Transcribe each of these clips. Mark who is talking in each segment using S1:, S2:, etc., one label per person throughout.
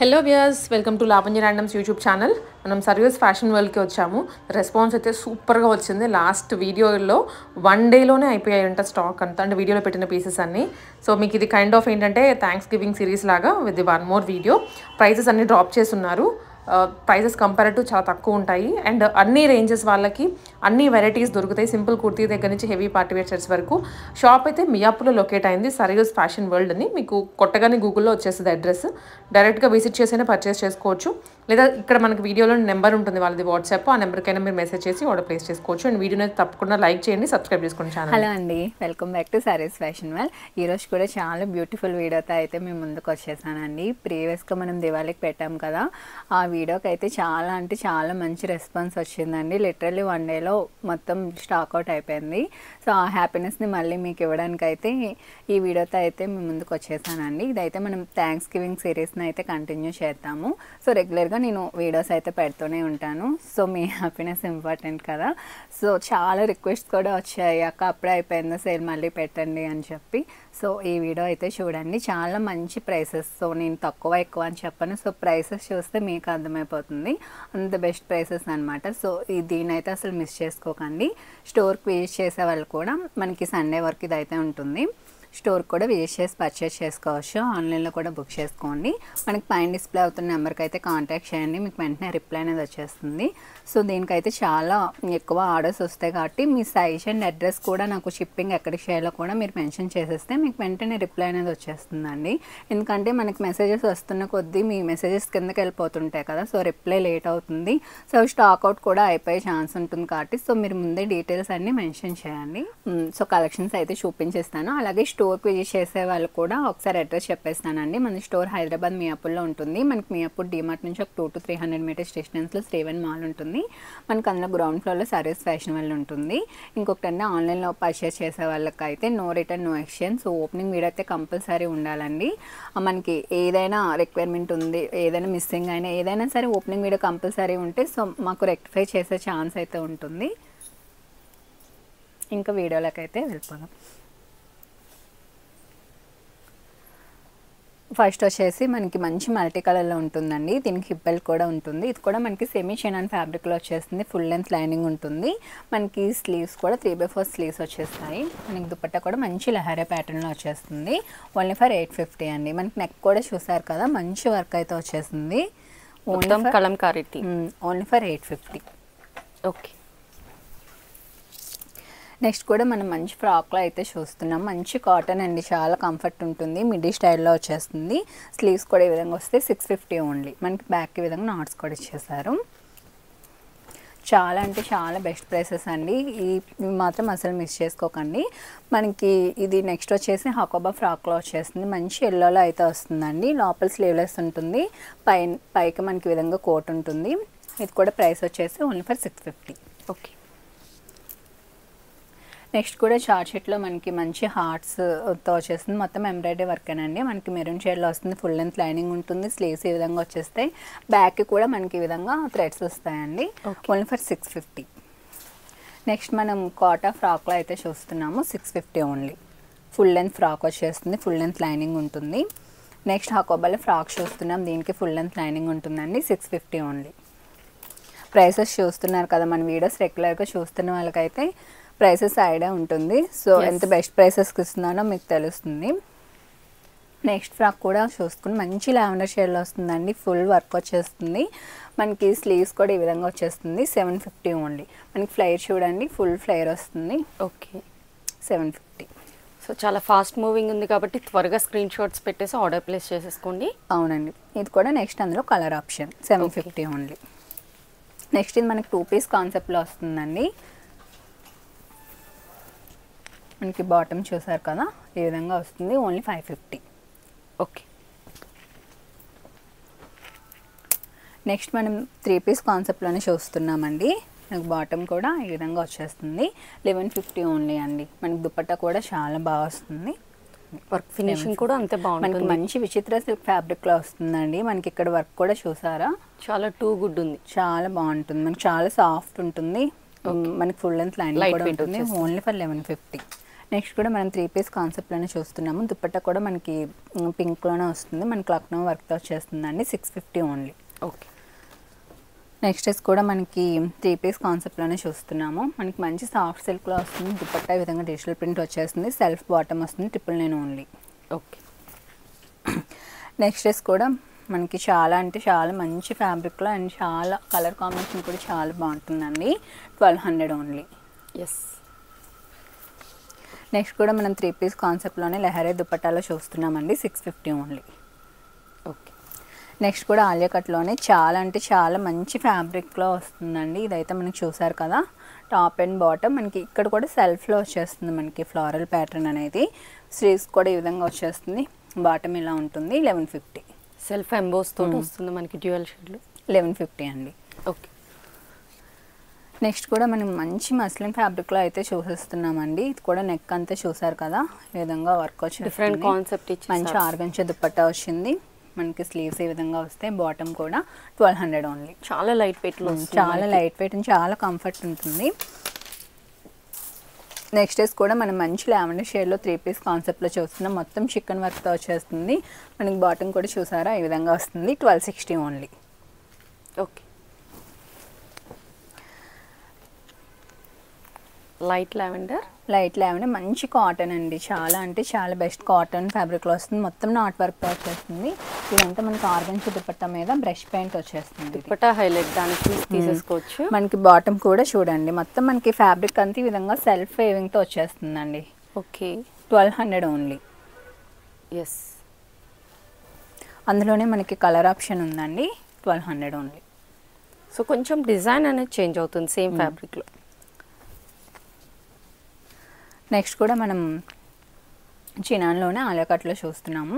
S1: Hello viewers, welcome to Lavanya randoms YouTube channel. మనం service fashion వరల్డ్కి వచ్చాము. Response అయితే సూపర్గా వచ్చింది. లాస్ట్ వీడియోలో 1 డేలోనే అయిపోయాయంట స్టాక్ అంతా, అంటే వీడియోలో పెట్టిన పీసెస్ అన్నీ. సో మీకు ఇది కైండ్ ఆఫ్ ఏంటంటే థ్యాంక్స్ గివింగ్ సిరీస్ లాగా with one more video. Prices అన్నీ డ్రాప్ చేస్తున్నారు. ప్రైసెస్ కంపారిటివ్ చాలా తక్కువ ఉంటాయి. అండ్ అన్ని రేంజెస్ వాళ్ళకి అన్ని వెరైటీస్ దొరుకుతాయి. సింపుల్ కుర్తీ దగ్గర నుంచి హెవీ పార్టీ వేర్ షర్ట్స్ వరకు. షాప్ అయితే మియాపూర్లో లొకేట్ అయింది, సర్వీస్ ఫ్యాషన్ వరల్డ్ అని. మీకు కొట్టగానే గూగుల్లో వచ్చేస్తుంది అడ్రస్. డైరెక్ట్గా విజిట్ చేసైనా పర్చేస్ చేసుకోవచ్చు, లేదా ఇక్కడ మనకి వీడియోలో నెంబర్ ఉంటుంది వాళ్ళది వాట్సాప్, ఆ నెంబర్కైనా మీరు మెసేజ్ చేసి ఆర్డర్ ప్లేస్ చేసుకోవచ్చు. అండ్ వీడియోని తప్పకుండా లైక్ చేయండి, సబ్స్క్రైబ్ చేసుకోండి ఛానల్.
S2: హలో అండి, welcome back to saris fashion world. ఈరోజు కూడా చాలా బ్యూటిఫుల్ వీడియోతో అయితే మేము ముందుకు వచ్చేసానండి. ప్రీవియస్గా మనం దివాళీకి పెట్టాం కదా, ఆ వీడియోకి అయితే చాలా మంచి రెస్పాన్స్ వచ్చిందండి. లిటరల్లీ 1 డేలో మొత్తం స్టాక్ అవుట్ అయిపోయింది. సో ఆ హ్యాపీనెస్ని మళ్ళీ మీకు ఇవ్వడానికి అయితే ఈ వీడియోతో అయితే మేము ముందుకు వచ్చేసానండి. ఇదైతే మనం థ్యాంక్స్ గివింగ్ సిరీస్ని అయితే కంటిన్యూ చేద్దాము. సో రెగ్యులర్గా నేను వీడియోస్ అయితే పెడుతూనే ఉంటాను. సో మీ హ్యాపీనెస్ ఇంపార్టెంట్ కదా. సో చాలా రిక్వెస్ట్ కూడా వచ్చాయి, అక్క అప్పుడే అయిపోయిందా సేల్ మళ్ళీ పెట్టండి అని చెప్పి. సో ఈ వీడియో అయితే చూడండి, చాలా మంచి ప్రైసెస్. సో నేను తక్కువ ఎక్కువ అని చెప్పను, సో ప్రైసెస్ చూస్తే మీకు అర్థమైపోతుంది, అంత బెస్ట్ ప్రైసెస్ అనమాట. సో దీనైతే అసలు మిస్ చేసుకోకండి. స్టోర్కి విజిట్ చేసే వాళ్ళు కూడా మనకి సండే వరకు ఇదైతే ఉంటుంది. స్టోర్ కూడా విజిట్ చేసి పర్చేస్ చేసుకోవచ్చు, ఆన్లైన్లో కూడా బుక్ చేసుకోండి. మనకి పైన డిస్ప్లే అవుతున్న నెంబర్కి అయితే కాంటాక్ట్ చేయండి, మీకు వెంటనే రిప్లై అనేది వచ్చేస్తుంది. సో దీనికైతే చాలా ఎక్కువ ఆర్డర్స్ వస్తాయి కాబట్టి మీ సైజ్ అండ్ అడ్రస్ కూడా నాకు షిప్పింగ్ ఎక్కడికి చేయాలో కూడా మీరు మెన్షన్ చేసేస్తే మీకు వెంటనే రిప్లై అనేది వచ్చేస్తుందండి. ఎందుకంటే మనకి మెసేజెస్ వస్తున్న కొద్దీ మీ మెసేజెస్ కిందకి వెళ్ళిపోతుంటాయి కదా, సో రిప్లై లేట్ అవుతుంది. సో స్టాక్ అవుట్ కూడా అయిపోయే ఛాన్స్ ఉంటుంది కాబట్టి సో మీరు ముందే డీటెయిల్స్ అన్నీ మెన్షన్ చేయండి. సో కలెక్షన్స్ అయితే చూపించేస్తాను. అలాగే స్టోర్కి విజిట్ చేసే వాళ్ళు కూడా ఒకసారి అడ్రస్ చెప్పేస్తానండి. మన స్టోర్ హైదరాబాద్ మియాపూర్లో ఉంటుంది. మనకి మియాపూర్ డిమార్ట్ నుంచి ఒక 200 to 300 మీటర్స్ డిస్టెన్స్లో శ్రీవన్ మాల్ ఉంటుంది. మనకు అందులో గ్రౌండ్ ఫ్లోర్లో సర్వీస్ ఫ్యాషన్ వరల్డ్ ఉంటుంది. ఇంకొకటి ఆన్లైన్లో పర్చేస్ చేసే వాళ్ళకి అయితే no return no exchange. So opening video అయితే కంపల్సరీ ఉండాలండి. మనకి ఏదైనా రిక్వైర్మెంట్ ఉంది, ఏదైనా మిస్సింగ్ అయినా ఏదైనా సరే ఓపెనింగ్ వీడియో కంపల్సరీ ఉంటే సో మాకు రెక్టిఫై చేసే ఛాన్స్ అయితే ఉంటుంది. ఇంకా వీడియోలోకి అయితే వెళ్ళిపోదాం. ఫస్ట్ వచ్చేసి మనకి మంచి మల్టీ కలర్లో ఉంటుందండి. దీనికి హిప్ బెల్ట్ కూడా ఉంటుంది. ఇది కూడా మనకి సెమీ షైనాన్ ఫ్యాబ్రిక్లో వచ్చేస్తుంది. ఫుల్ లెంత్ లైనింగ్ ఉంటుంది. మనకి స్లీవ్స్ కూడా 3/4 స్లీవ్స్ వచ్చేస్తాయి. మనకి దుపట్టా కూడా మంచి లహరే ప్యాటర్న్లో వచ్చేస్తుంది. ఓన్లీ ఫర్ 850 అండి. మనకి నెక్ కూడా చూసారు కదా, మంచి వర్క్ అయితే వచ్చేసింది. Only for 850.
S1: ఓకే.
S2: నెక్స్ట్ కూడా మనం మంచి ఫ్రాక్లో అయితే చూస్తున్నాం. మంచి కాటన్ అండి, చాలా కంఫర్ట్ ఉంటుంది. మిడ్డీ స్టైల్లో వచ్చేస్తుంది. స్లీవ్స్ కూడా ఈ విధంగా వస్తే 650 ఓన్లీ. మనకి బ్యాక్ ఈ విధంగా నాట్స్ కూడా ఇచ్చేసారు. చాలా అంటే చాలా బెస్ట్ ప్రైసెస్ అండి. ఇవి మాత్రం అసలు మిస్ చేసుకోకండి. మనకి ఇది నెక్స్ట్ వచ్చేసి హకోబా ఫ్రాక్లో వచ్చేస్తుంది. మంచి ఎల్లోలో అయితే వస్తుందండి. లోపల స్లీవ్లెస్ ఉంటుంది, పైకి మనకి ఈ విధంగా కోట్ ఉంటుంది. ఇది కూడా ప్రైస్ వచ్చేసి ఓన్లీ ఫర్ 650.
S1: ఓకే.
S2: నెక్స్ట్ కూడా చార్ట్ షీట్లో మనకి మంచి హార్ట్స్తో వచ్చేస్తుంది. మొత్తం ఎంబ్రాయిడరీ వర్క్ అండి. మనకి మెరూన్ షేడ్లో వస్తుంది. ఫుల్ లెంత్ లైనింగ్ ఉంటుంది. స్లీవ్స్ ఈ విధంగా వచ్చేస్తాయి. బ్యాక్ కూడా మనకి ఈ విధంగా థ్రెడ్స్ వస్తాయండి. Only for 650. నెక్స్ట్ మనం కోటా ఫ్రాక్లో అయితే చూస్తున్నాము. 650 ఓన్లీ. ఫుల్ లెంత్ ఫ్రాక్ వచ్చేస్తుంది. ఫుల్ లెంత్ లైనింగ్ ఉంటుంది. నెక్స్ట్ హకోబాలో ఫ్రాక్ చూస్తున్నాం. దీనికి ఫుల్ లెంత్ లైనింగ్ ఉంటుందండి. 650 ఓన్లీ. ప్రైసెస్ చూస్తున్నారు కదా, మన వీడియోస్ రెగ్యులర్గా చూస్తున్న వాళ్ళకైతే ప్రైసెస్ ఐడియా ఉంటుంది. సో ఎంత బెస్ట్ ప్రైసెస్కి ఇస్తున్నానో మీకు తెలుస్తుంది. నెక్స్ట్ ఫ్రాక్ కూడా చూసుకుని మంచి లావెండర్ షేడ్లో వస్తుందండి. ఫుల్ వర్క్ వచ్చేస్తుంది. మనకి స్లీవ్స్ కూడా ఈ విధంగా వచ్చేస్తుంది. 750 ఓన్లీ. మనకి ఫ్లైర్ చూడండి, ఫుల్ ఫ్లైర్ వస్తుంది.
S1: ఓకే.
S2: 750.
S1: సో చాలా ఫాస్ట్ మూవింగ్ ఉంది కాబట్టి త్వరగా స్క్రీన్ షాట్స్ పెట్టేసి ఆర్డర్ ప్లేస్ చేసేసుకోండి.
S2: అవునండి. ఇది కూడా నెక్స్ట్ అందులో కలర్ ఆప్షన్ 750 ఓన్లీ. నెక్స్ట్ ఇది మనకి 2 పీస్ కాన్సెప్ట్లో వస్తుందండి. మనకి బాటమ్ చూసారు కదా, ఈ విధంగా వస్తుంది. ఓన్లీ 550.
S1: ఓకే.
S2: నెక్స్ట్ మనం 3 పీస్ కాన్సెప్ట్లోనే చూస్తున్నామండి. మనకి బాటమ్ కూడా ఈ విధంగా వచ్చేస్తుంది. 1150 ఓన్లీ అండి. మనకి దుపట్టా కూడా చాలా బాగా వస్తుంది.
S1: వర్క్ ఫినిషింగ్ కూడా అంతే బాగుంటుంది.
S2: మనకి మంచి విచిత్ర సిల్క్ ఫ్యాబ్రిక్లో వస్తుందండి. మనకి ఇక్కడ వర్క్ కూడా చూసారా,
S1: చాలా టూ గుడ్ ఉంది.
S2: చాలా బాగుంటుంది. మనకి చాలా సాఫ్ట్ ఉంటుంది. మనకి ఫుల్ లెంత్ లైనింగ్ కూడా ఉంటుంది. Only for 1150. నెక్స్ట్ కూడా మనం 3 పీస్ కాన్సెప్ట్లోనే చూస్తున్నాము. దుపట్టా కూడా మనకి పింక్లోనే వస్తుంది. మనకి లక్నో వర్క్తో వచ్చేస్తుందండి. 650 ఓన్లీ.
S1: ఓకే.
S2: నెక్స్ట్ డ్రెస్ కూడా మనకి 3 పీస్ కాన్సెప్ట్లోనే చూస్తున్నాము. మనకి మంచి సాఫ్ట్ సిల్క్లో వస్తుంది. దుపట్టా ఈ విధంగా డిజిటల్ ప్రింట్ వచ్చేస్తుంది. సెల్ఫ్ బాటమ్ వస్తుంది. 999 ఓన్లీ.
S1: ఓకే.
S2: నెక్స్ట్ డ్రెస్ కూడా మనకి చాలా అంటే చాలా మంచి ఫ్యాబ్రిక్లో అండ్ చాలా కలర్ కాంబినేషన్ కూడా చాలా బాగుంటుందండి. 1200 ఓన్లీ.
S1: ఎస్.
S2: నెక్స్ట్ కూడా మనం 3 పీస్ కాన్సెప్ట్లోనే లెహరే దుపట్టాలో చూస్తున్నామండి. 650 ఓన్లీ.
S1: ఓకే.
S2: నెక్స్ట్ కూడా ఆలియా కట్లోనే చాలా అంటే చాలా మంచి ఫ్యాబ్రిక్లో వస్తుందండి. ఇదైతే మనకి చూసారు కదా, టాప్ అండ్ బాటమ్ మనకి ఇక్కడ కూడా సెల్ఫ్లో వచ్చేస్తుంది. మనకి ఫ్లోరల్ ప్యాటర్న్ అనేది స్లీవ్స్ కూడా ఈ విధంగా వచ్చేస్తుంది. బాటమ్ ఇలా ఉంటుంది. 1150.
S1: సెల్ఫ్ ఎంబోస్ తోటి వస్తుంది మనకి డ్యూయల్ షేడ్లో.
S2: 1150 అండి.
S1: ఓకే.
S2: నెక్స్ట్ కూడా మనం మంచి మస్లిన్ ఫ్యాబ్రిక్లో అయితే చూసేస్తున్నామండి. ఇది కూడా నెక్ అంతా చూసారు కదా, ఈ విధంగా వర్క్ వచ్చి
S1: డిఫరెంట్ కాన్సెప్ట్ ఇచ్చి
S2: మంచి ఆర్గంచా దుపట్టా వచ్చింది. మనకి స్లీవ్స్ ఈ విధంగా వస్తాయి. బాటమ్ కూడా 1200 ఓన్లీ.
S1: చాలా లైట్ వెయిట్లో
S2: చాలా లైట్ వెయిట్ అండ్ చాలా కంఫర్ట్ ఉంటుంది. నెక్స్ట్ డేస్ కూడా మనం మంచి లావెండర్ షేడ్లో 3 పీస్ కాన్సెప్ట్లో చూస్తున్నాం. మొత్తం చికెన్ వర్క్తో వచ్చేస్తుంది. మనకి బాటమ్ కూడా చూసారా ఈ విధంగా వస్తుంది. 1260 ఓన్లీ.
S1: ఓకే. లైట్ లావెండర్ మంచి కాటన్ అండి. చాలా అంటే చాలా బెస్ట్ కాటన్ ఫ్యాబ్రిక్లో వస్తుంది. మొత్తం నాట్ వర్క్తో వచ్చేస్తుంది. ఇదంతా మనకి ఆర్గంచా దుపట్టా మీద బ్రష్ పెయింట్ వచ్చేస్తుంది. దుపట్టా హైలైట్ దానికి తీసేసుకోవచ్చు.
S2: మనకి బాటమ్ కూడా చూడండి, మొత్తం మనకి ఫ్యాబ్రిక్ అంతా ఈ విధంగా సెల్ఫ్ వేవింగ్తో వచ్చేస్తుందండి.
S1: ఓకే.
S2: 1200 ఓన్లీ.
S1: ఎస్.
S2: అందులోనే మనకి కలర్ ఆప్షన్ ఉందండి. 1200 ఓన్లీ.
S1: సో కొంచెం డిజైన్ అనేది చేంజ్ అవుతుంది సేమ్ ఫ్యాబ్రిక్లో.
S2: నెక్స్ట్ కూడా మనం చినాన్లోనే ఆలియా కట్లో చూస్తున్నాము.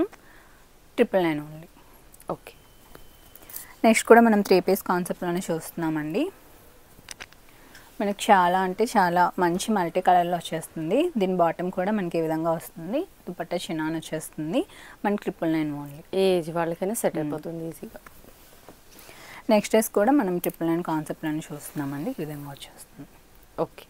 S2: 999 ఓన్లీ.
S1: ఓకే.
S2: నెక్స్ట్ కూడా మనం 3 పీస్ కాన్సెప్ట్లోనే చూస్తున్నామండి. మనకి చాలా అంటే చాలా మంచి మల్టీ కలర్లో వచ్చేస్తుంది. దీని బాటమ్ కూడా మనకి ఈ విధంగా వస్తుంది. దుపట్టా చినాన్ వచ్చేస్తుంది. మనకి 999 ఓన్లీ.
S1: ఏజ్ వాళ్ళకైనా సెట్ అయిపోతుంది ఈజీగా.
S2: నెక్స్ట్ డ్రెస్ కూడా మనం 999 కాన్సెప్ట్లోనే చూస్తున్నామండి. ఈ విధంగా వచ్చేస్తుంది.
S1: ఓకే.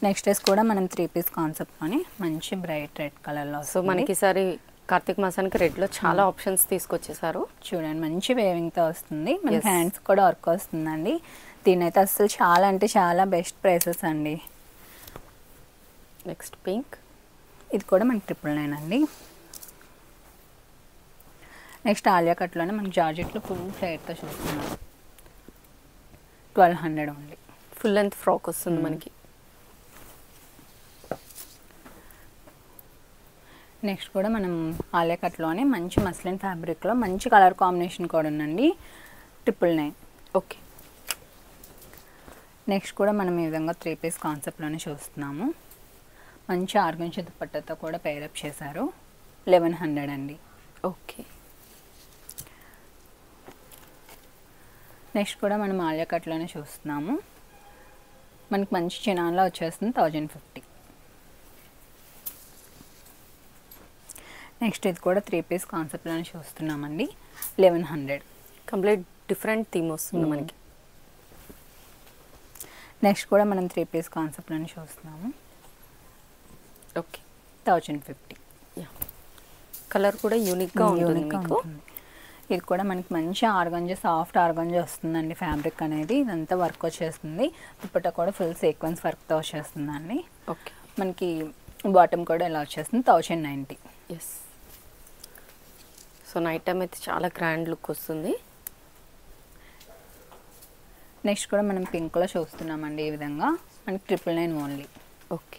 S2: నెక్స్ట్ డ్రెస్ కూడా మనం 3 పీస్ కాన్సెప్ట్లోని మంచి బ్రైట్ రెడ్ కలర్లో.
S1: సో మనకి ఈసారి కార్తీక మాసానికి రెడ్లో చాలా ఆప్షన్స్ తీసుకొచ్చేసారు.
S2: చూడండి మంచి వేవింగ్తో వస్తుంది. మన హ్యాండ్స్ కూడా వర్క్ వస్తుందండి. దీని అయితే అసలు చాలా అంటే చాలా బెస్ట్ ప్రైసెస్ అండి.
S1: Next pink.
S2: ఇది కూడా మనకి 999 అండి. నెక్స్ట్ ఆలియా కట్లోనే మనకి జార్జెట్లో ఫుల్ ఫ్లేర్తో చూస్తున్నాం. 1200 ఓన్లీ.
S1: ఫుల్ లెంత్ ఫ్రాక్ వస్తుంది మనకి.
S2: నెక్స్ట్ కూడా మనం ఆలియా కట్లోనే మంచి మస్లిన్ ఫ్యాబ్రిక్లో మంచి కలర్ కాంబినేషన్ కూడా ఉందండి. 999.
S1: ఓకే.
S2: నెక్స్ట్ కూడా మనం ఈ విధంగా 3 పీస్ కాన్సెప్ట్లోనే చూస్తున్నాము. మంచి ఆర్గంచా దుపట్టాతో కూడా పేరప్ చేశారు. 1100 అండి.
S1: ఓకే.
S2: నెక్స్ట్ కూడా మనం ఆలియా కట్లోనే చూస్తున్నాము. మనకి మంచి చినాన్లో వచ్చేస్తుంది. 1050. నెక్స్ట్ ఇది కూడా 3 పీస్ కాన్సెప్ట్లోనే చూస్తున్నామండి. 1100.
S1: కంప్లీట్ డిఫరెంట్ థీమ్ వస్తుంది మనకి.
S2: నెక్స్ట్ కూడా మనం 3 పీస్ కాన్సెప్ట్లోనే చూస్తున్నాము.
S1: ఓకే.
S2: 1050.
S1: కలర్ కూడా యూనిక్గా ఉంటుంది మీకు.
S2: ఇది కూడా మనకి మంచి ఆర్గంజా సాఫ్ట్ ఆర్గంజా వస్తుందండి. ఫ్యాబ్రిక్ అనేది ఇదంతా వర్క్ వచ్చేస్తుంది. దుపట్టా కూడా ఫుల్ సీక్వెన్స్ వర్క్తో వచ్చేస్తుందండి.
S1: ఓకే.
S2: మనకి బాటమ్ కూడా ఇలా వచ్చేస్తుంది. 1090.
S1: ఎస్. సో నైట్ టైం అయితే చాలా గ్రాండ్ లుక్ వస్తుంది.
S2: నెక్స్ట్ కూడా మనం పింక్లో చూస్తున్నామండి. ఈ విధంగా మనకి 999 ఓన్లీ.
S1: ఓకే.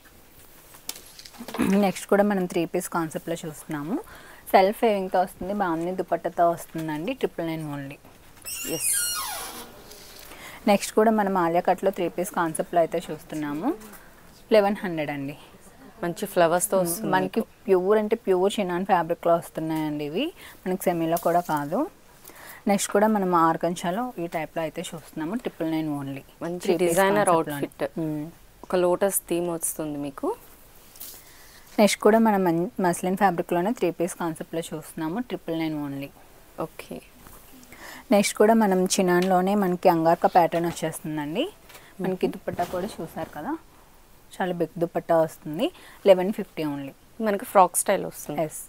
S2: నెక్స్ట్ కూడా మనం 3 పీస్ కాన్సెప్ట్లో చూస్తున్నాము. సెల్ఫ్ వేవింగ్తో వస్తుంది. బాగుంది దుపట్టాతో వస్తుందండి. 999 ఓన్లీ.
S1: ఎస్.
S2: నెక్స్ట్ కూడా మనం ఆలియా కట్లో 3 పీస్ కాన్సెప్ట్లో అయితే చూస్తున్నాము. 1100 అండి.
S1: మంచి ఫ్లవర్స్తో వస్తుంది.
S2: మనకి ప్యూర్ అంటే ప్యూర్ చినాన్ ఫ్యాబ్రిక్లో వస్తున్నాయండి ఇవి. మనకి సెమీలో కూడా కాదు. నెక్స్ట్ కూడా మనం ఆర్గంచాలో ఈ టైప్లో అయితే చూస్తున్నాము. 999 ఓన్లీ.
S1: మంచి డిజైనర్ అవుట్ఫిట్. ఒక లోటస్ థీమ్ వస్తుంది మీకు.
S2: నెక్స్ట్ కూడా మనం మస్లిన్ ఫ్యాబ్రిక్లోనే 3 పీస్ కాన్సెప్ట్లో చూస్తున్నాము. 999 ఓన్లీ.
S1: ఓకే.
S2: నెక్స్ట్ కూడా మనం చినాన్లోనే మనకి అంగార్కా ప్యాటర్న్ వచ్చేస్తుందండి. మనకి దుపట్టా కూడా చూసారు కదా, చాలా బిగ్ దుపట్టా వస్తుంది. 1150 ఓన్లీ.
S3: మనకి ఫ్రాక్ స్టైల్ వస్తుంది.
S2: ఎస్,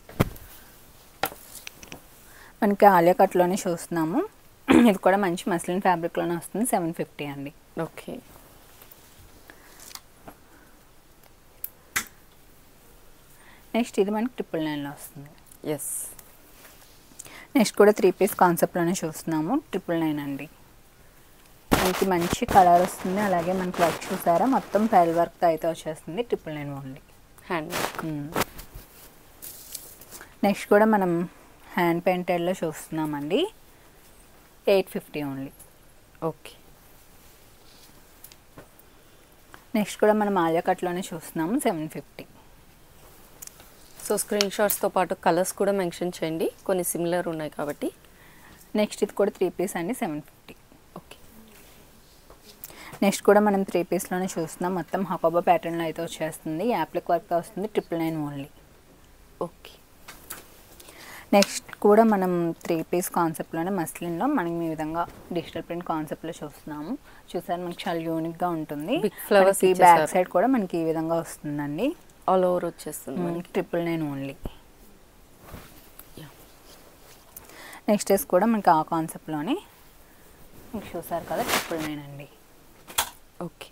S2: మనకి ఆలియా కట్లోనే చూస్తున్నాము. ఇది కూడా మంచి మస్లిన్ ఫ్యాబ్రిక్లోనే వస్తుంది. 750 అండి.
S3: ఓకే.
S2: నెక్స్ట్ ఇది మనకి 999లో వస్తుంది.
S3: ఎస్.
S2: నెక్స్ట్ కూడా 3 పీస్ కాన్సెప్ట్లోనే చూస్తున్నాము. 999 అండి. మనకి మంచి కలర్ వస్తుంది. అలాగే మనకి వర్క్ చూసారా మొత్తం పెల్ వర్క్తో అయితే వచ్చేస్తుంది. 999 ఓన్లీ.
S3: Hand work.
S2: నెక్స్ట్ కూడా మనం హ్యాండ్ పెయింటెడ్లో చూస్తున్నామండి. 850 ఓన్లీ.
S3: ఓకే.
S2: నెక్స్ట్ కూడా మనం ఆలియా కట్లోనే చూస్తున్నాము. 750.
S3: సో స్క్రీన్ షాట్స్తో పాటు కలర్స్ కూడా మెన్షన్ చేయండి, కొన్ని సిమిలర్ ఉన్నాయి కాబట్టి.
S2: నెక్స్ట్ ఇది కూడా 3 పీస్ అండి. 750.
S3: ఓకే.
S2: నెక్స్ట్ కూడా మనం 3 పీస్లోనే చూస్తున్నాం. మొత్తం హకోబా ప్యాటర్న్లో అయితే వచ్చేస్తుంది. యాప్లిక్ వర్క్తో వస్తుంది. 999 ఓన్లీ.
S3: ఓకే.
S2: నెక్స్ట్ కూడా మనం 3 పీస్ కాన్సెప్ట్లోనే మస్లిన్లో మనం ఈ విధంగా డిజిటల్ ప్రింట్ కాన్సెప్ట్లో చూస్తున్నాము. చూసారు మనకి చాలా యూనిక్గా ఉంటుంది.
S3: Big flowers
S2: మనకి బ్యాక్ సైడ్ కూడా మనకి ఈ విధంగా వస్తుందండి.
S3: ఆల్ ఓవర్ వచ్చేస్తుంది మనకి.
S2: 999 ఓన్లీ. నెక్స్ట్ డేస్ కూడా మనకి ఆ కాన్సెప్ట్లోనే మీకు చూసారు కదా 999 అండి.
S3: ఓకే.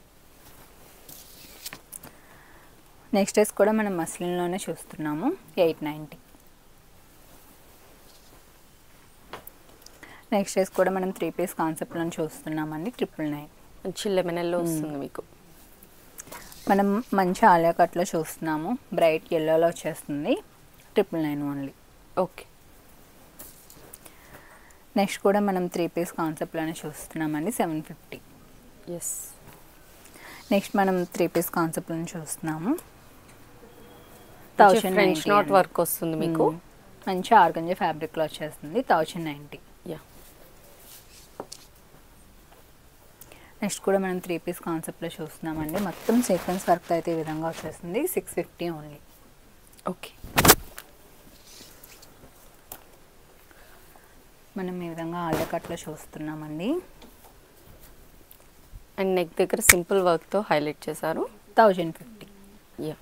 S2: నెక్స్ట్ డేస్ కూడా మనం మస్లిన్లోనే చూస్తున్నాము. 890. నెక్స్ట్ డేస్ కూడా మనం 3 పీస్ కాన్సెప్ట్లో చూస్తున్నామండి. 999.
S3: మంచి లెమన్ ఎల్లో వస్తుంది మీకు.
S2: మనం మంచి ఆలియా కట్లో చూస్తున్నాము. బ్రైట్ ఎల్లోలో వచ్చేస్తుంది. 999 ఓన్లీ.
S3: ఓకే.
S2: నెక్స్ట్ కూడా మనం 3 పీస్ కాన్సెప్ట్లోనే చూస్తున్నామండి. 750.
S3: ఎస్.
S2: నెక్స్ట్ మనం 3 పీస్ కాన్సెప్ట్లోనే చూస్తున్నాము.
S3: ఫ్రెంచ్ నాట్ వర్క్ వస్తుంది మీకు.
S2: మంచి ఆర్గంజా ఫ్యాబ్రిక్లో వచ్చేస్తుంది. 1090.
S3: యా.
S2: నెక్స్ట్ కూడా మనం 3 పీస్ కాన్సెప్ట్లో చూస్తున్నామండి. మొత్తం సీక్వెన్స్ వర్క్ అయితే ఈ విధంగా వచ్చేస్తుంది. 650 ఓన్లీ.
S3: ఓకే.
S2: మనం ఈ విధంగా ఆలియా కట్లో చూస్తున్నామండి.
S3: అండ్ నెక్ దగ్గర సింపుల్ వర్క్తో హైలైట్ చేశారు.
S2: 1050.
S3: యా.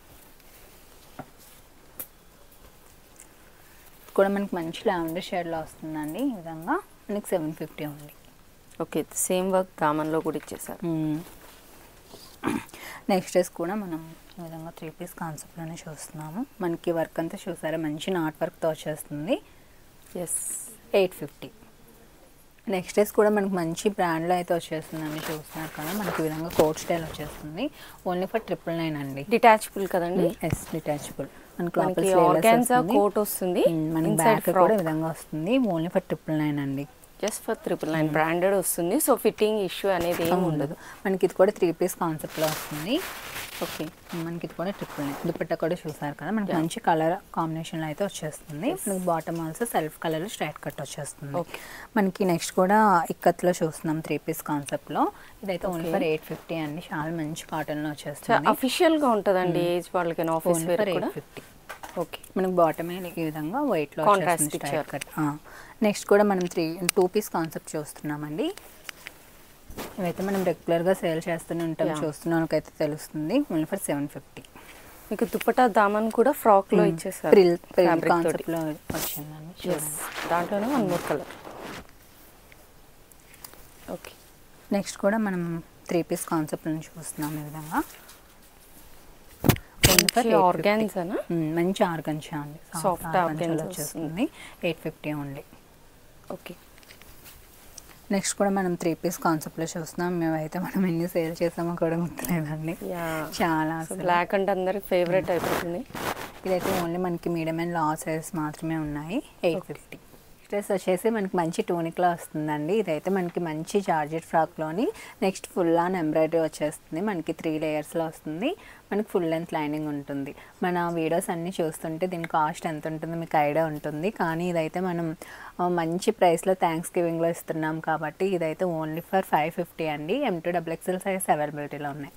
S2: కూడా మనకి మంచి లావెండర్ షేడ్లో వస్తుందండి. ఈ విధంగా మనకి 750 ఓన్లీ.
S3: ఓకే. సేమ్ వర్క్ దామన్లో కూడా ఇచ్చేసారు.
S2: నెక్స్ట్ డేస్ కూడా మనం ఈ విధంగా 3 పీస్ కాన్సెప్ట్లోనే చూస్తున్నాము. మనకి వర్క్ అంతా చూసారా మంచి నాట్ వర్క్తో వచ్చేస్తుంది.
S3: ఎస్.
S2: 850. నెక్స్ట్ డేస్ కూడా మనకి మంచి బ్రాండ్లో అయితే వచ్చేస్తుందండి. చూస్తున్నారు కదా మనకి ఈ విధంగా కోట్ స్టైల్ వచ్చేస్తుంది. ఓన్లీ ఫర్ 999 అండి.
S3: డిటాచబుల్ కదండి.
S2: Yes, detachable.
S3: మనకి ఆర్గాన్జా కోట్ వస్తుంది.
S2: మనకి బ్యాక్ కూడా ఈ విధంగా వస్తుంది. ఓన్లీ ఫర్ 999 అండి.
S3: Just for 999. బ్రాండెడ్ వస్తుంది. సో ఫిట్టింగ్ ఇష్యూ అనేది ఏమి ఉండదు.
S2: మనకి ఇది కూడా 3 పీస్ కాన్సెప్ట్లో వస్తుంది.
S3: ఓకే.
S2: మనకి ఇది కూడా 999. దుపట్టా కూడా చూసారు కదా మనకి మంచి కలర్ కాంబినేషన్లో అయితే వచ్చేస్తుంది. మనకి బాటమ్ ఆల్సో సెల్ఫ్ కలర్లో స్ట్రైట్ కట్ వచ్చేస్తుంది.
S3: ఓకే.
S2: మనకి నెక్స్ట్ కూడా ఇక్కత్లో చూస్తున్నాం 3 పీస్ కాన్సెప్ట్లో. ఇదైతే ఓన్లీ ఫర్ 850 అండి. చాలా మంచి కాటన్లో వచ్చేస్తుంది.
S3: అఫీషియల్గా ఉంటుందండి ఏజ్ వాళ్ళకి ఆఫీస్ వేర్ కూడా.
S2: 850.
S3: ఓకే.
S2: మనకి బాటమే ఈ విధంగా వైట్లో
S3: కాంట్రాస్ట్
S2: స్ట్రైట్ కట్. నెక్స్ట్ కూడా మనం 2 పీస్ కాన్సెప్ట్ చూస్తున్నామండి. ఇవైతే మనం రెగ్యులర్గా సేల్ చేస్తూనే ఉంటాం. చూస్తున్నానికైతే తెలుస్తుంది. Only for 750.
S3: మీకు దుపట్టా దామన్ కూడా ఫ్రాక్లో ఇచ్చేసారు.
S2: ప్రిల్ కాన్సెప్ట్లో వచ్చిందండి.
S3: దాంట్లోనే 1 more కలర్. ఓకే.
S2: నెక్స్ట్ కూడా మనం 3 పీస్ కాన్సెప్ట్లను చూస్తున్నాం ఈ విధంగా.
S3: ఆర్గాన్జానా?
S2: మంచి ఆర్గన్జా అండి.
S3: సాఫ్ట్ ఆర్గన్జా
S2: వచ్చేస్తుంది. 850 ఓన్లీ.
S3: ఓకే.
S2: నెక్స్ట్ కూడా మనం 3 పీస్ కాన్సెప్ట్లో చూస్తున్నాం. మేమైతే మనం ఎన్ని సేల్ చేసామో కూడా గుర్తులేదండి. చాలా
S3: బ్లాక్ అంటే అందరికి ఫేవరెట్ అయిపోతుంది.
S2: ఇదైతే ఓన్లీ మనకి మీడియం అండ్ లార్జ్ సైజ్ మాత్రమే ఉన్నాయి. 850. డ్రెస్ వచ్చేసి మనకి మంచి టూనిక్లో వస్తుందండి. ఇదైతే మనకి మంచి జార్జెట్ ఫ్రాక్లోని నెక్స్ట్ ఫుల్ ఆన్ ఎంబ్రాయిడరీ వచ్చేస్తుంది. మనకి 3 లేయర్స్లో వస్తుంది. మనకి ఫుల్ లెంత్ లైనింగ్ ఉంటుంది. మన వీడియోస్ అన్నీ చూస్తుంటే దీని కాస్ట్ ఎంత ఉంటుందో మీకు ఐడియా ఉంటుంది. కానీ ఇదైతే మనం మంచి ప్రైస్లో థ్యాంక్స్ గివింగ్లో ఇస్తున్నాం కాబట్టి ఇదైతే ఓన్లీ ఫర్ 550 అండి. M2 XXL సైజ్ అవైలబిలిటీలో ఉన్నాయి.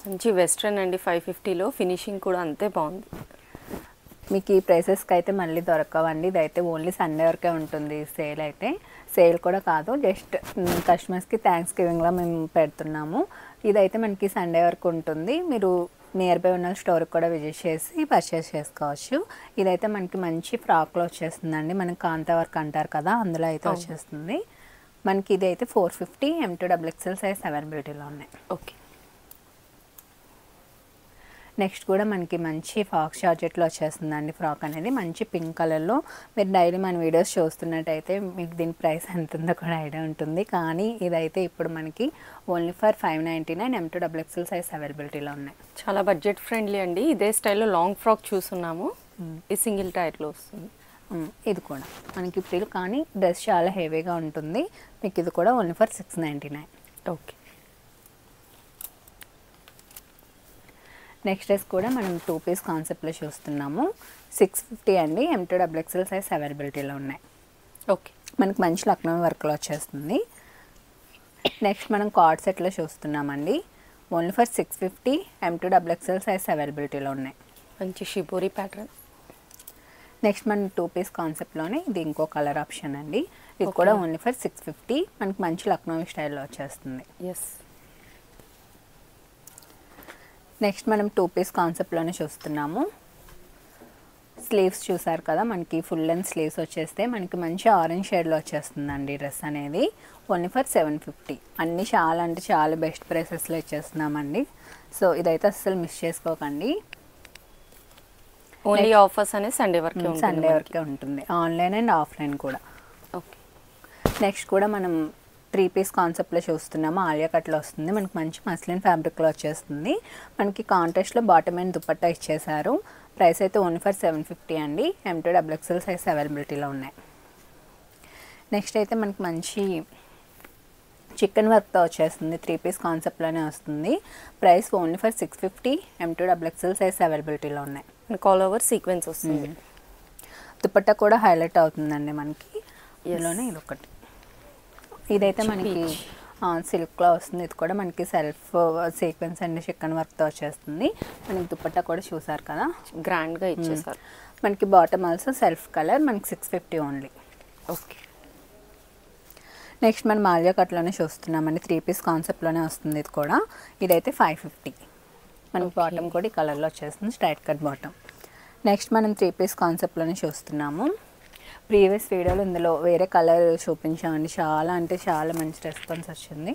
S3: మంచి వెస్ట్రన్ అండి. 550లో ఫినిషింగ్ కూడా అంతే బాగుంది.
S2: మీకు ఈ ప్రైసెస్కి అయితే మళ్ళీ దొరకవండి. ఇదైతే ఓన్లీ సండే వరకే ఉంటుంది సేల్. అయితే సేల్ కూడా కాదు, జస్ట్ కస్టమర్స్కి థ్యాంక్స్ గివింగ్లో మేము పెడుతున్నాము. ఇదైతే మనకి సండే వరకు ఉంటుంది. మీరు నియర్ బై ఉన్న స్టోర్కి కూడా విజిట్ చేసి పర్చేస్ చేసుకోవచ్చు. ఇదైతే మనకి మంచి ఫ్రాక్లో వచ్చేస్తుందండి. మనకి కాంతా వర్క్ అంటారు కదా, అందులో అయితే వచ్చేస్తుంది. మనకి ఇది అయితే 450 M2XXL సైజ్ అవైలబిలిటీలో ఉన్నాయి.
S3: ఓకే.
S2: నెక్స్ట్ కూడా మనకి మంచి ఫాక్స్ జార్జెట్లో వచ్చేస్తుందండి ఫ్రాక్ అనేది. మంచి పింక్ కలర్లో. మీరు డైలీ మన వీడియోస్ చూస్తున్నట్టయితే మీకు దీని ప్రైస్ ఎంత ఉందో కూడా ఐడియా ఉంటుంది. కానీ ఇదైతే ఇప్పుడు మనకి ఓన్లీ ఫర్ 599 M2XXL సైజ్ అవైలబిలిటీలో ఉన్నాయి.
S3: చాలా బడ్జెట్ ఫ్రెండ్లీ అండి. ఇదే స్టైల్లో లాంగ్ ఫ్రాక్ చూస్తున్నాము. ఈ సింగిల్ టైర్లో వస్తుంది.
S2: ఇది కూడా మనకి ఫ్రీల్, కానీ డ్రెస్ చాలా హెవీగా ఉంటుంది. మీకు ఇది కూడా only for 699.
S3: Okay.
S2: Next dress కూడా మనం 2 పీస్ కాన్సెప్ట్లో చూస్తున్నాము. 650 అండి. M2XXL సైజ్ అవైలబిలిటీలో ఉన్నాయి.
S3: ఓకే.
S2: మనకి మంచి లక్నో వర్క్లో వచ్చేస్తుంది. నెక్స్ట్ మనం కార్డ్ సెట్లో చూస్తున్నామండి. ఓన్లీ ఫర్ 650 M2XXL సైజ్ అవైలబిలిటీలో ఉన్నాయి.
S3: మంచి షిబోరి ప్యాటర్న్.
S2: నెక్స్ట్ మనం 2 పీస్ కాన్సెప్ట్లోనే ఇది ఇంకో కలర్ ఆప్షన్ అండి. ఇది కూడా ఓన్లీ ఫర్ 650. మనకి మంచి లక్నో స్టైల్లో వచ్చేస్తుంది.
S3: ఎస్.
S2: నెక్స్ట్ మనం 2 పీస్ కాన్సెప్ట్లోనే చూస్తున్నాము. స్లీవ్స్ చూసారు కదా, మనకి ఫుల్ లెంత్ స్లీవ్స్ వచ్చేస్తే మనకి మంచి ఆరెంజ్ షేడ్లో వచ్చేస్తుందండి డ్రెస్ అనేది. Only for 750. అన్నీ చాలా అంటే చాలా బెస్ట్ ప్రైసెస్లో ఇచ్చేస్తున్నామండి. సో ఇదైతే అస్సలు మిస్ చేసుకోకండి.
S3: ఓన్లీ ఆఫర్స్ అనేది సండే వరకే
S2: ఉంటుంది. ఆన్లైన్ అండ్ ఆఫ్లైన్ కూడా.
S3: ఓకే.
S2: నెక్స్ట్ కూడా మనం 3 పీస్ కాన్సెప్ట్లో చూస్తున్నాము. ఆలియా కట్లో వస్తుంది. మనకి మంచి మస్లిన్ ఫ్యాబ్రిక్లో వచ్చేస్తుంది. మనకి కాంట్రాస్ట్లో బాటమ్ అండ్ దుపట్టా ఇచ్చేసారు. ప్రైస్ అయితే ఓన్లీ ఫర్ 750 అండి. M2XXL సైజ్ అవైలబిలిటీలో ఉన్నాయి. నెక్స్ట్ అయితే మనకి మంచి చికెన్ వర్క్తో వచ్చేస్తుంది. 3 పీస్ కాన్సెప్ట్లోనే వస్తుంది. Price only for 650. M2XXL size అవైలబిలిటీలో ఉన్నాయి.
S3: ఆల్ ఓవర్ సీక్వెన్స్ వస్తుంది.
S2: దుపట్టా కూడా హైలైట్ అవుతుందండి మనకి. ఇందులోనే ఇది ఒకటి. ఇదైతే మనకి సిల్క్లో వస్తుంది. ఇది కూడా మనకి సెల్ఫ్ సీక్వెన్స్ అండ్ చికెన్ వర్క్తో వచ్చేస్తుంది. మనకి దుపట్టా కూడా చూసారు కదా,
S3: గ్రాండ్గా ఇచ్చేసారు.
S2: మనకి బాటమ్ ఆల్సో సెల్ఫ్ కలర్. మనకి 650 ఓన్లీ.
S3: ఓకే.
S2: నెక్స్ట్ మనం ఆలియా కట్లోనే చూస్తున్నామండి. 3 పీస్ కాన్సెప్ట్లోనే వస్తుంది. ఇది కూడా ఇదైతే 550. మనకి బాటమ్ కూడా ఈ కలర్లో వచ్చేస్తుంది, స్ట్రైట్ కట్ బాటమ్. నెక్స్ట్ మనం 3 పీస్ కాన్సెప్ట్లోనే చూస్తున్నాము. ప్రీవియస్ వీడియోలో ఇందులో వేరే కలర్ చూపించామండి. చాలా అంటే చాలా మంచి రెస్పాన్స్ వచ్చింది.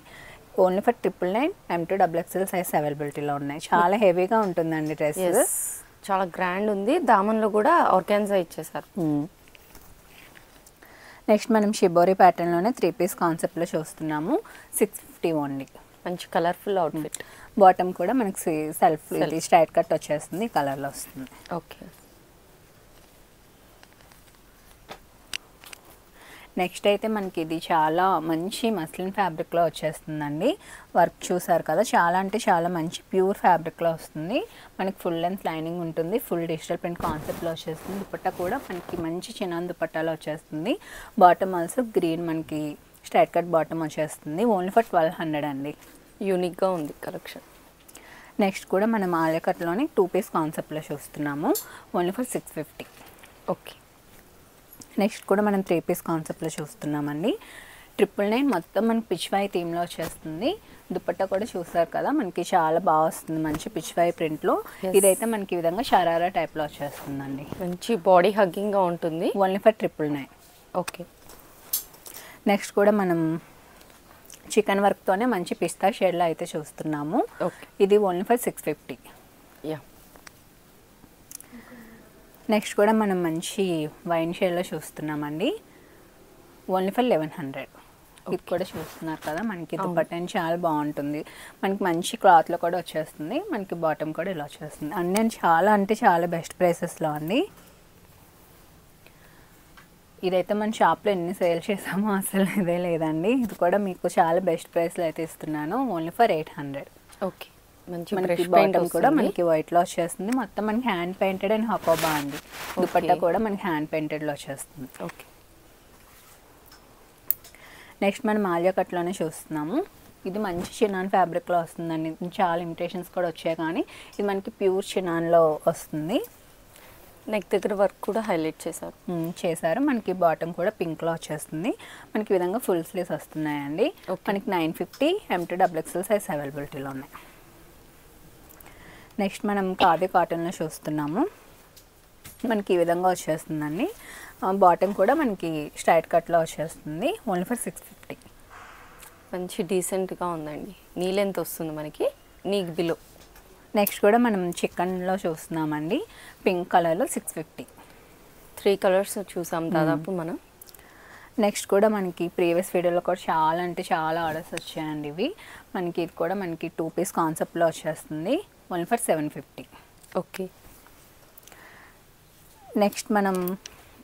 S2: ఓన్లీ ఫర్ 999 M2XXL సైజ్ అవైలబిలిటీలో ఉన్నాయి. చాలా హెవీగా ఉంటుందండి డ్రెస్.
S3: చాలా గ్రాండ్ ఉంది. దామన్లో కూడా ఆర్గాన్జా ఇచ్చేసారు.
S2: నెక్స్ట్ మనం షిబోరి ప్యాటర్న్లోనే 3 పీస్ కాన్సెప్ట్లో చూస్తున్నాము. 650 ఓన్లీ.
S3: మంచి కలర్ఫుల్ అవుట్ఫిట్.
S2: బాటమ్ కూడా మనకి సెల్ఫ్ ఇది స్ట్రైట్ కట్ వచ్చేస్తుంది. ఈ కలర్లో వస్తుంది.
S3: ఓకే.
S2: నెక్స్ట్ అయితే మనకి ఇది చాలా మంచి మస్లిన్ ఫ్యాబ్రిక్లో వచ్చేస్తుందండి. వర్క్ చూసారు కదా, చాలా అంటే చాలా మంచి ప్యూర్ ఫ్యాబ్రిక్లో వస్తుంది. మనకి ఫుల్ లెంత్ లైనింగ్ ఉంటుంది. ఫుల్ డిజిటల్ ప్రింట్ కాన్సెప్ట్లో వచ్చేస్తుంది. దుపట్టా కూడా మనకి మంచి చిన్న దుపట్టాలో వచ్చేస్తుంది. బాటమ్ ఆల్సో గ్రీన్ మనకి స్ట్రైట్ కట్ బాటమ్ వచ్చేస్తుంది. ఓన్లీ ఫర్ 1200 అండి.
S3: యూనిక్గా ఉంది కలెక్షన్.
S2: నెక్స్ట్ కూడా మనం ఆలియా కట్లోని 2 పీస్ కాన్సెప్ట్లో చూస్తున్నాము. Only for 650.
S3: ఓకే.
S2: నెక్స్ట్ కూడా మనం 3 పీస్ కాన్సెప్ట్లో చూస్తున్నామండి. 999 మొత్తం మనకి పిచ్వాయ్ థీమ్లో వచ్చేస్తుంది. దుపట్టా కూడా చూసారు కదా, మనకి చాలా బాగా వస్తుంది. మంచి పిచ్వాయ్ ప్రింట్లో. ఇదైతే మనకి ఈ విధంగా షరారా టైప్లో వచ్చేస్తుందండి.
S3: మంచి బాడీ హగ్గింగ్గా ఉంటుంది.
S2: Only for 999.
S3: ఓకే.
S2: నెక్స్ట్ కూడా మనం చికెన్ వర్క్తోనే మంచి పిస్తా షేడ్లో అయితే చూస్తున్నాము.
S3: ఓకే.
S2: ఇది ఓన్లీ ఫర్ 650.
S3: యా.
S2: నెక్స్ట్ కూడా మనం మంచి వైన్ షేడ్లో చూస్తున్నామండి. Only for 1100. ఇది కూడా చూస్తున్నారు కదా, మనకి దుపట్టా చాలా బాగుంటుంది. మనకి మంచి క్లాత్లో కూడా వచ్చేస్తుంది. మనకి బాటమ్ కూడా ఇలా వచ్చేస్తుంది. అన్నీ చాలా అంటే చాలా బెస్ట్ ప్రైసెస్లో అండి. ఇదైతే మన షాప్లో ఎన్ని సేల్ చేసామో అసలు ఇదే లేదండి. ఇది కూడా మీకు చాలా బెస్ట్ ప్రైస్లో అయితే ఇస్తున్నాను. Only for 800.
S3: ఓకే. మంచి
S2: మనకి బాటమ్ కూడా మనకి వైట్లో వచ్చేస్తుంది. మొత్తం మనకి హ్యాండ్ పెయింటెడ్ అండ్ హకోబా అండి. దుపట్టా కూడా మనకి హ్యాండ్ పెయింటెడ్లో వచ్చేస్తుంది.
S3: ఓకే.
S2: నెక్స్ట్ మనం ఆలియా కట్లోనే చూస్తున్నాము. ఇది మంచి చినాన్ ఫ్యాబ్రిక్లో వస్తుందండి. చాలా ఇమిటేషన్స్ కూడా వచ్చాయి, కానీ ఇది మనకి ప్యూర్ చినాన్లో వస్తుంది.
S3: నెక్ దగ్గర వర్క్ కూడా హైలైట్ చేశారు.
S2: చేశారు. మనకి బాటమ్ కూడా పింక్లో వచ్చేస్తుంది. మనకి ఈ విధంగా ఫుల్ స్లీవ్స్ వస్తున్నాయండి. మనకి 950 M2XXL సైజ్ అవైలబిలిటీలో ఉన్నాయి. నెక్స్ట్ మనం ఖాదీ కాటన్లో చూస్తున్నాము. మనకి ఈ విధంగా వచ్చేస్తుందండి. బాటమ్ కూడా మనకి స్ట్రైట్ కట్లో వచ్చేస్తుంది. Only for 650.
S3: మంచి డీసెంట్గా ఉందండి. నీ లెంత్ వస్తుంది మనకి, నీకు బిలో.
S2: నెక్స్ట్ కూడా మనం చికెన్లో చూస్తున్నామండి. పింక్ కలర్లో 650.
S3: 3 కలర్స్ చూసాం దాదాపు మనం.
S2: నెక్స్ట్ కూడా మనకి ప్రీవియస్ వీడియోలో కూడా చాలా అంటే చాలా ఆర్డర్స్ వచ్చాయండి ఇవి. మనకి ఇది కూడా మనకి 2 పీస్ కాన్సెప్ట్లో వచ్చేస్తుంది. Only for 750.
S3: ఓకే.
S2: నెక్స్ట్ మనం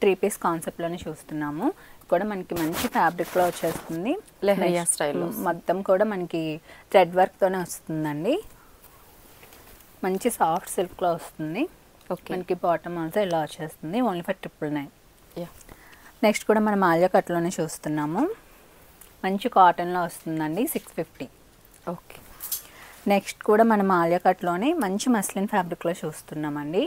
S2: 3 పీస్ కాన్సెప్ట్లోనే చూస్తున్నాము. కూడా మనకి మంచి ఫ్యాబ్రిక్లో వచ్చేస్తుంది.
S3: లెహరియా స్టైల్లో
S2: మొత్తం కూడా మనకి థ్రెడ్ వర్క్తోనే వస్తుందండి. మంచి సాఫ్ట్ సిల్క్లో వస్తుంది.
S3: ఓకే.
S2: మనకి బాటమ్ ఆల్సో ఇలా వచ్చేస్తుంది. Only for 999.
S3: నెక్స్ట్
S2: కూడా మనం ఆలియా కట్లోనే చూస్తున్నాము. మంచి కాటన్లో వస్తుందండి. 650.
S3: ఓకే.
S2: నెక్స్ట్ కూడా మనం ఆలియా కట్లోనే మంచి మస్లిన్ ఫ్యాబ్రిక్లో చూస్తున్నామండి.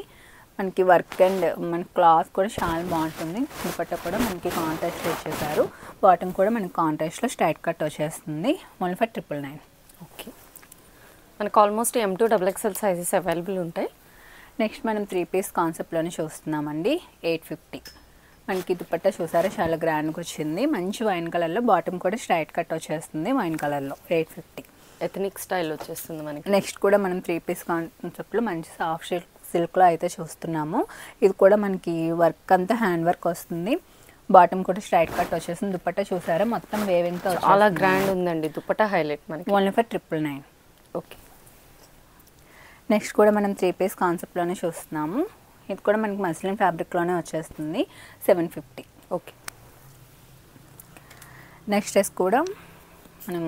S2: మనకి వర్క్ అండ్ మన క్లాత్ కూడా చాలా బాగుంటుంది. దుపట్టా కూడా మనకి కాంట్రాస్ట్లో ఇచ్చేసారు. బాటమ్ కూడా మనకి కాంట్రాస్ట్లో స్ట్రైట్ కట్ వచ్చేస్తుంది. Only for 999.
S3: ఓకే. మనకు ఆల్మోస్ట్ M2XXL సైజెస్ అవైలబుల్ ఉంటాయి.
S2: నెక్స్ట్ మనం 3 పీస్ కాన్సెప్ట్లోనే చూస్తున్నామండి. 850. మనకి దుపట్టా చూసారా చాలా గ్రాండ్గా వచ్చింది. మంచి వైన్ కలర్లో బాటమ్ కూడా స్ట్రైట్ కట్ వచ్చేస్తుంది. వైన్ కలర్లో 850.
S3: ఎథనిక్ స్టైల్ వచ్చేస్తుంది మనకి.
S2: నెక్స్ట్ కూడా మనం 3 పీస్ కాన్సెప్ట్లో మంచి సాఫ్ట్ సిల్క్లో అయితే చూస్తున్నాము. ఇది కూడా మనకి వర్క్ అంతా హ్యాండ్ వర్క్ వస్తుంది. బాటమ్ కూడా స్ట్రైట్ కట్ వచ్చేస్తుంది. దుపట్టా చూసారా మొత్తం వేవింగ్తో
S3: చాలా గ్రాండ్ ఉందండి. దుపట్టా హైలైట్ మనకి.
S2: Only for 999.
S3: ఓకే.
S2: నెక్స్ట్ కూడా మనం 3 పీస్ కాన్సెప్ట్లోనే చూస్తున్నాము. ఇది కూడా మనకి మస్లిన్ ఫ్యాబ్రిక్లోనే వచ్చేస్తుంది. 750.
S3: ఓకే.
S2: నెక్స్ట్ డ్రెస్ కూడా మనం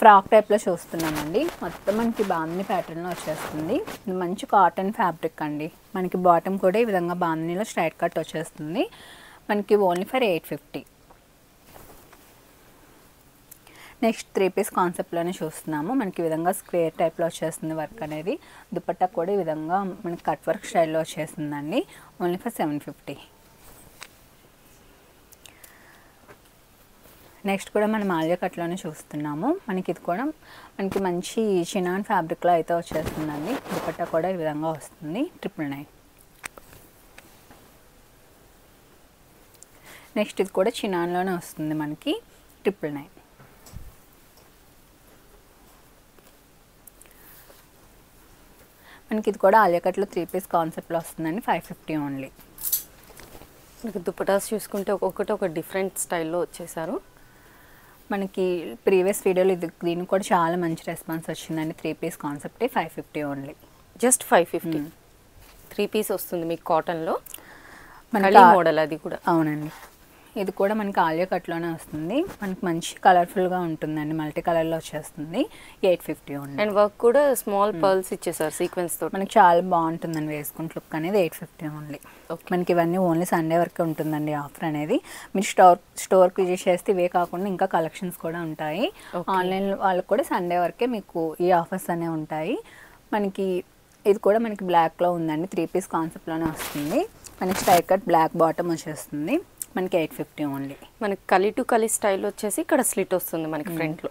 S2: ఫ్రాక్ టైప్లో చూస్తున్నామండి. మొత్తం మనకి బాందిని ప్యాటర్న్లో వచ్చేస్తుంది. ఇది మంచి కాటన్ ఫ్యాబ్రిక్ అండి. మనకి బాటమ్ కూడా ఈ విధంగా బాందినిలో స్ట్రైట్ కట్ వచ్చేస్తుంది. మనకి ఓన్లీ ఫర్ 850. నెక్స్ట్ 3 పీస్ కాన్సెప్ట్లోనే చూస్తున్నాము. మనకి ఈ విధంగా స్క్వేర్ టైప్లో వచ్చేస్తుంది వర్క్ అనేది. దుపట్టా కూడా ఈ విధంగా మనకి కట్ వర్క్ స్టైల్లో వచ్చేస్తుందండి. Only for 750. నెక్స్ట్ కూడా మనం ఆలియా కట్లోనే చూస్తున్నాము. మనకి ఇది కూడా మనకి మంచి చినాన్ ఫ్యాబ్రిక్లో అయితే వచ్చేస్తుందండి. దుపట్టా కూడా ఈ విధంగా వస్తుంది. 999. నెక్స్ట్ ఇది కూడా చినాన్లోనే వస్తుంది మనకి. 999. మనకి ఇది కూడా ఆలియా కట్లో 3 పీస్ కాన్సెప్ట్లో వస్తుందండి. 550 ఓన్లీ.
S3: మనకి దుపటాస్ చూసుకుంటే ఒక్కొక్కటి ఒక డిఫరెంట్ స్టైల్లో వచ్చేసారు.
S2: మనకి ప్రీవియస్ వీడియోలో దీనికి కూడా చాలా మంచి రెస్పాన్స్ వచ్చిందండి. 3 piece concept 550 only.
S3: Just 550. 3 piece వస్తుంది మీకు కాటన్లో.
S2: మన
S3: మోడల్ అది కూడా.
S2: అవునండి. ఇది కూడా మనకి ఆలియా కట్లోనే వస్తుంది. మనకి మంచి కలర్ఫుల్గా ఉంటుందండి. మల్టీ కలర్లో వచ్చేస్తుంది. 850 ఓన్లీ.
S3: అండ్ వర్క్ కూడా స్మాల్ పర్ల్స్ ఇచ్చేసారు సీక్వెన్స్ తోటి.
S2: మనకి చాలా బాగుంటుందండి వేసుకుంటే లుక్ అనేది. 850 ఓన్లీ. మనకి ఇవన్నీ ఓన్లీ సండే వరకే ఉంటుందండి ఆఫర్ అనేది. మీరు స్టోర్కి విజిట్ చేస్తే ఇవే కాకుండా ఇంకా కలెక్షన్స్ కూడా ఉంటాయి. ఆన్లైన్ వాళ్ళకి కూడా సండే వరకే మీకు ఈ ఆఫర్స్ అనేవి ఉంటాయి. మనకి ఇది కూడా మనకి బ్లాక్లో ఉందండి. 3 పీస్ కాన్సెప్ట్లోనే వస్తుంది. మనకి స్ట్రైట్ కట్ బ్లాక్ బాటమ్ వచ్చేస్తుంది. మనకి 850 ఓన్లీ.
S3: మనకి కలీ టు కలీ స్టైల్ వచ్చేసి ఇక్కడ స్లిట్ వస్తుంది మనకి ఫ్రంట్లో.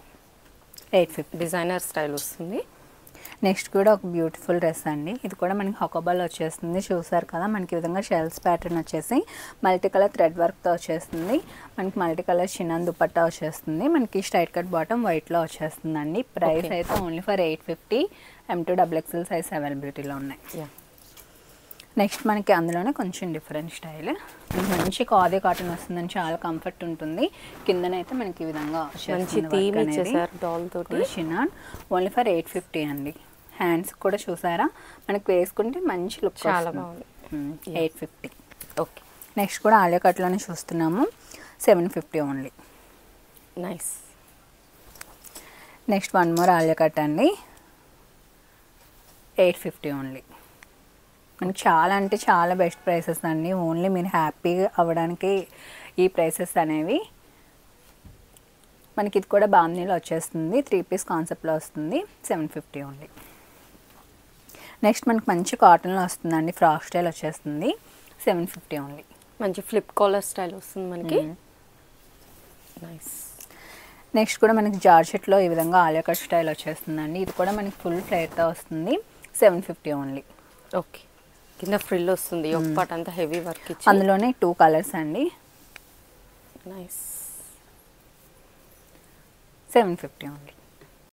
S2: 850.
S3: డిజైనర్ స్టైల్ వస్తుంది.
S2: నెక్స్ట్ కూడా ఒక బ్యూటిఫుల్ డ్రెస్ అండి. ఇది కూడా మనకి హకోబాల్ వచ్చేస్తుంది. చూసారు కదా మనకి ఈ విధంగా షెల్స్ ప్యాటర్న్ వచ్చేసి మల్టీ కలర్ థ్రెడ్ వర్క్తో వచ్చేస్తుంది. మనకి మల్టీ కలర్ చిన్న దుపట్టా వచ్చేస్తుంది. మనకి స్ట్రైట్ కట్ బాటమ్ వైట్లో వచ్చేస్తుందండి. ప్రైస్ అయితే ఓన్లీ ఫర్ 850. M2XXL సైజ్ అవైలబిలిటీలో ఉన్నాయి. నెక్స్ట్ మనకి అందులోనే కొంచెం డిఫరెంట్ స్టైల్. మంచి ఖాదీ కాటన్ వస్తుందని చాలా కంఫర్ట్ ఉంటుంది. కిందనైతే మనకి ఈ విధంగా
S3: మంచి థీమ్ ఇచ్చేసారు డాల్ తోటి.
S2: చినాన్ ఓన్లీ ఫర్ 850 అండి. హ్యాండ్స్ కూడా చూసారా మనకి వేసుకుంటే మంచి లుక్
S3: చాలా బాగుంది.
S2: 850.
S3: ఓకే.
S2: నెక్స్ట్ కూడా ఆలియా కట్లోనే చూస్తున్నాము. 750 only.
S3: Nice.
S2: Next one more Alia cut అండి. 850 ఓన్లీ. మనకి చాలా అంటే చాలా బెస్ట్ ప్రైసెస్ అండి. ఓన్లీ మీరు హ్యాపీగా అవ్వడానికి ఈ ప్రైసెస్ అనేవి. మనకి ఇది కూడా బాందీలో వచ్చేస్తుంది. 3 పీస్ కాన్సెప్ట్లో వస్తుంది. 750 ఓన్లీ. నెక్స్ట్ మనకి మంచి కాటన్లో వస్తుందండి, ఫ్రాక్ స్టైల్ వచ్చేస్తుంది. 750 ఓన్లీ.
S3: మంచి ఫ్లిప్ కాలర్ స్టైల్ వస్తుంది మనకి. నైస్.
S2: నెక్స్ట్ కూడా మనకి జార్జెట్లో ఈ విధంగా ఆలియా కట్ స్టైల్ వచ్చేస్తుందండి. ఇది కూడా మనకి ఫుల్ ఫ్లేర్తో వస్తుంది. 750 ఓన్లీ.
S3: ఓకే. కింద ఫ్రిల్ వస్తుంది, ఒక పార్ట్ అంతా హెవీ వర్క్ ఇచ్చి.
S2: అందులోనే 2 కలర్స్ అండి.
S3: నైస్.
S2: 750 ఓన్లీ.